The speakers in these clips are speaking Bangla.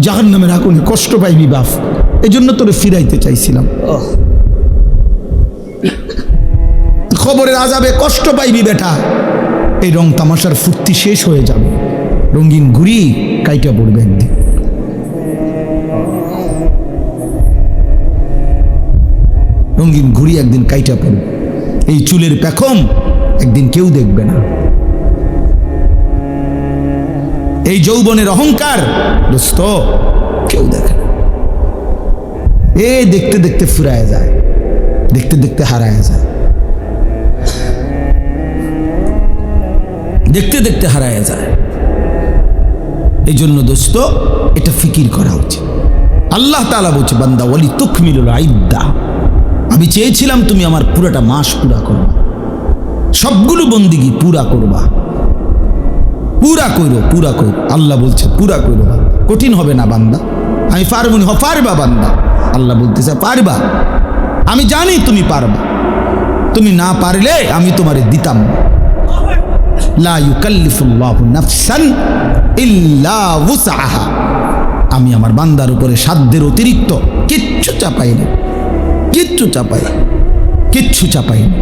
জাহান্নামের আগুনে কষ্ট পাইবি বাপ, এই জন্য তোরে ফিরাইতে চাইছিলাম। খবরের আযাবে কষ্ট পাইবি বেটা, এই রং তামাশার ফুর্তি শেষ হয়ে যাবে, রঙিন ঘুড়ি কাইটা পড়বে একদিন। রঙিন ঘুড়ি একদিন কাইটা পড়বে, এই চুলের পেখম একদিন কেউ দেখবে না। এই যৌবনের অহংকার দোস্ত কেউ দেখে না। এ দেখতে দেখতে ফুরায় যায়, দেখতে দেখতে হারায় যায়, দেখতে দেখতে হারায় যায়। এই জন্য দোস্ত এটা ফিকির করা উচিত। আল্লাহ তাআলা বলছে, বান্দা ওয়ালি তুকমিলুল ইদ্দা, আমি চেয়েছিলাম তুমি আমার পুরাটা মাস পুরা করবা, সবগুলো বন্দিগি পুরা করবা, পুরা করো, পুরা করো। আল্লাহ বলছে পুরা করো, কঠিন হবে না বান্দা, আমি পারবো না। পারবা বান্দা, আল্লাহ বলতেছে পারবা, আমি জানি তুমি পারবা, তুমি না পারলে আমি তোমারে দিতাম না। লা ইউকাল্লিফুল্লাহু নাফসান ইল্লা উসআহা, আমি আমার বান্দার উপরে সাধ্যের অতিরিক্ত কিচ্ছু চাপাই না, কিচ্ছু চাপাই, কিচ্ছু চাপাই না।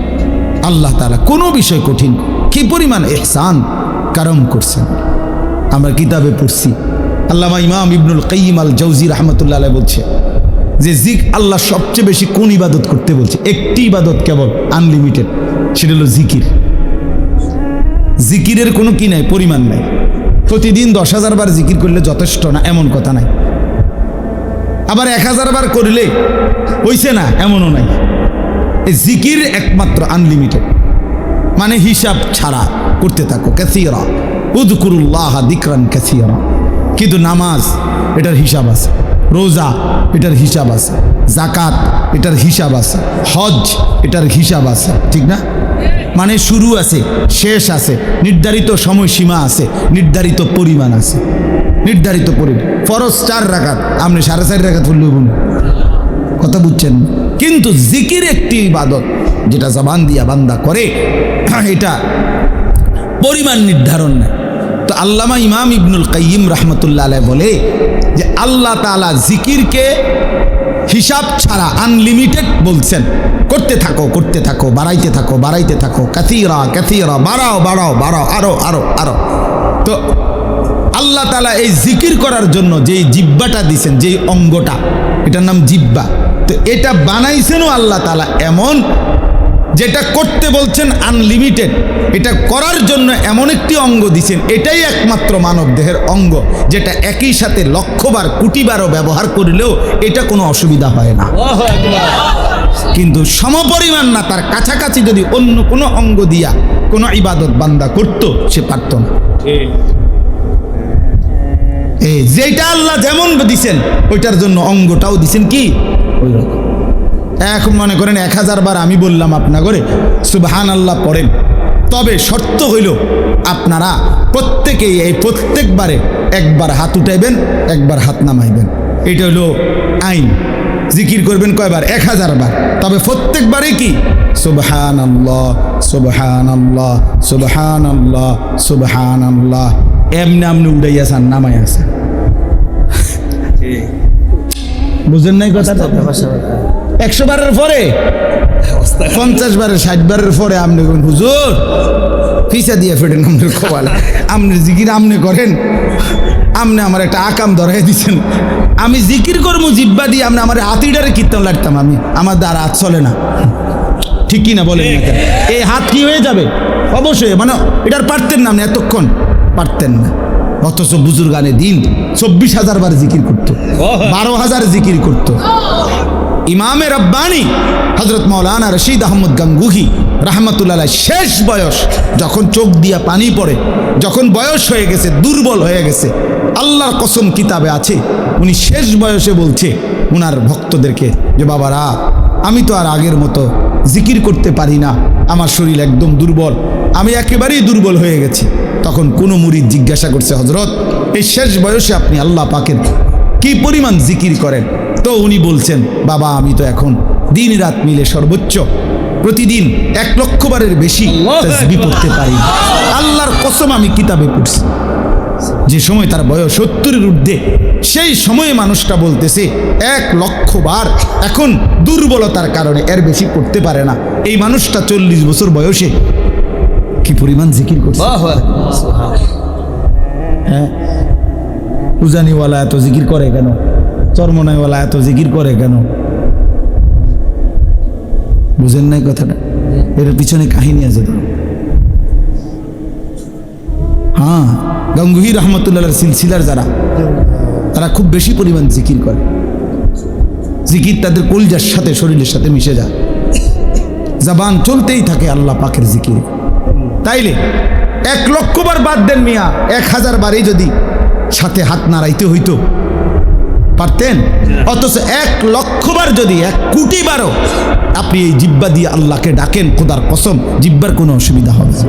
আল্লাহ তাআলা কোনো বিষয় কঠিন, কি পরিমাণ ইহসান কারম করছেন। আমরা কিতাবে পড়ছি, আল্লামা ইমাম ইবনুল কাইয়িম আল জাওজি রাহমাতুল্লাহ আলাইহি বলছে যে আল্লাহ সবচেয়ে বেশি কোন ইবাদত করতে বলছে? একটি ইবাদত কেবল, আনলিমিটেড, সেটা হলো জিকির। জিকিরের কোনো কি নাই, পরিমাণ নাই। প্রতিদিন 10,000 বার জিকির করলে যথেষ্ট না এমন কথা নাই, আবার 1000 বার করলে হইছে না এমনও নাই। এই জিকির একমাত্র আনলিমিটেড, মানে হিসাব ছাড়া করতে থাকো। কাসীরা উযকুরুল্লাহ যিকরান কাসীরা। কিন্তু নামাজ এটার হিসাব আছে, রোজা এটার হিসাব আছে, যাকাত এটার হিসাব আছে, হজ এটার হিসাব আছে, ঠিক না? মানে শুরু আছে, শেষ আছে, নির্ধারিত সময়সীমা আছে, নির্ধারিত পরিমাণ আছে, নির্ধারিত পরিমাণ। ফরজ 4 রাকাত, আপনি 4.5 রাকাত পড়লে হইব না, কথা বুঝছেন? কিন্তু জিকির একটি ইবাদত যেটা জবান দিয়া বান্দা করে, এটা পরিমাণ নির্ধারণ না। তো আল্লামা ইমাম ইবনুল কাইয়িম রাহমাতুল্লাহ আলাইহি বলে যে আল্লাহ তাআলা জিকিরকে হিসাব ছাড়া আনলিমিটেড বলছেন, করতে থাকো, করতে থাকো, বাড়াইতে থাকো, বাড়াইতে থাকো, কাসীরা কাসীরা, বাড়াও বাড়াও বাড়াও, আরো আরো আরো। তো আল্লাহ তাআলা এই জিকির করার জন্য যেই জিহ্বাটা দিয়েছেন, যেই অঙ্গটা, এটার নাম জিহ্বা। তো এটা বানাইছেনও আল্লাহ তাআলা এমন, যেটা করতে বলছেন আনলিমিটেড, এটা করার জন্য এমন একটি অঙ্গ দিছেন, এটাই একমাত্র মানব দেহের অঙ্গ, যেটা একই সাথে লক্ষবার কোটিবারও ব্যবহার করলেও এটা কোনো অসুবিধা হয় না। কিন্তু সমপরিমাণ না, তার কাছাকাছি যদি অন্য কোনো অঙ্গ দিয়া কোনো ইবাদত বান্দা করতো, সে পারত না। যেটা আল্লাহ যেমন দিছেন ওইটার জন্য অঙ্গটাও দিছেন কি ওই রকম। এখন মনে করেন 1000 বার আমি বললাম আপনা করে সুবহানাল্লাহ পড়েন, তবে শর্ত হইল আপনারা প্রত্যেকেই এই প্রত্যেকবারে একবার হাত উঠাইবেন, একবার হাত নামাইবেন। এটা হলো আইন। জিকির করবেন কয়বার? 1000 বার। তবে প্রত্যেকবারে কি সুবহানাল্লাহ সুবহানাল্লাহ সুবহানাল্লাহ সুবহানাল্লাহ, এমনি আমনি উড়াইয়াছেন, নামাইয়াছেন। বুঝেন নাই কথাটা? 100 বারের পরে 50 বারের 60 বারের পরে আপনি হুজুর ফিসা দিয়ে ফেটেন আমাদের কপালে, আপনি জিকির আপনি করেন, আপনি আমার একটা আকাম ধরাই দিচ্ছেন। আমি জিকির করবো জিব্বা দিয়ে, আপনি আমার হাতিটারে কীর্তন লাগতাম, আমি আমার দ্বারা হাত চলে না, ঠিক কি না বলেন? এই হাত কি হয়ে যাবে? অবশ্যই, মানে এটার পারতেন না, আপনি এতক্ষণ পারতেন না। অথচ বুজুর্গানে দিন 24,000 বার জিকির করতো, 12,000 জিকির করতো। ইমামে রব্বানি হযরত মাওলানা রশিদ আহমদ গাঙ্গুহি রাহমাতুল্লাহ আলাইহি শেষ বয়স, যখন চোখ দিয়া পানি পড়ে, যখন বয়স হয়ে গেছে, দুর্বল হয়ে গেছে, আল্লাহর কসম কিতাবে আছে, উনি শেষ বয়সে বলছে উনার ভক্তদেরকে যে বাবারা, আমি তো আর আগের মতো জিকির করতে পারি না, আমার শরীর একদম দুর্বল, আমি একেবারেই দুর্বল হয়ে গেছি। তখন কোনো মুরিদ জিজ্ঞাসা করছে, হযরত এই শেষ বয়সে আপনি আল্লাহ পাকের কি পরিমাণ জিকির করেন? তো উনি বলছেন, বাবা আমি তো এখন দিন রাত মিলে সর্বোচ্চ প্রতিদিন 1 লক্ষ বারের বেশি তাসবিহ পড়তে পারি। আল্লাহর কসম আমি কিতাবে পড়ছি, যে সময় তার বয়স 70-এর ঊর্ধ্বে, সেই সময়ে মানুষটা বলতেছে 1,00,000 বার, এখন দুর্বলতার কারণে এর বেশি করতে পারে না। এই মানুষটা 40 বছর বয়সে কি পরিমাণ জিকির করছে। হ্যাঁ, উজানিওয়ালা এত জিকির করে কেন? চরমনাইওয়ালা এত জিকির করে কেন? বুঝেন নাই কথাটা? এর পিছনে কাহিনী আছে তো। হ্যাঁ, গঙ্গুহি রহমতুল্লাহ সিলসিলার যারা, তারা খুব বেশি পরিমাণ জিকির করে। জিকির তাদের কলজার সাথে, শরীরের সাথে মিশে যায়, জবান চলতেই থাকে আল্লাহ পাকের জিকির। তাইলে 1,00,000 বার বাদ দেন মিয়া, 1000 বারই যদি সাথে হাত নাড়াইতে হইতো পারতেন। অথচ 1,00,000 বার যদি 1 কোটি বারও আপনি এই জিব্বা দিয়ে আল্লাহকে ডাকেন, খোদার কসম জিব্বার কোনো অসুবিধা হবে না।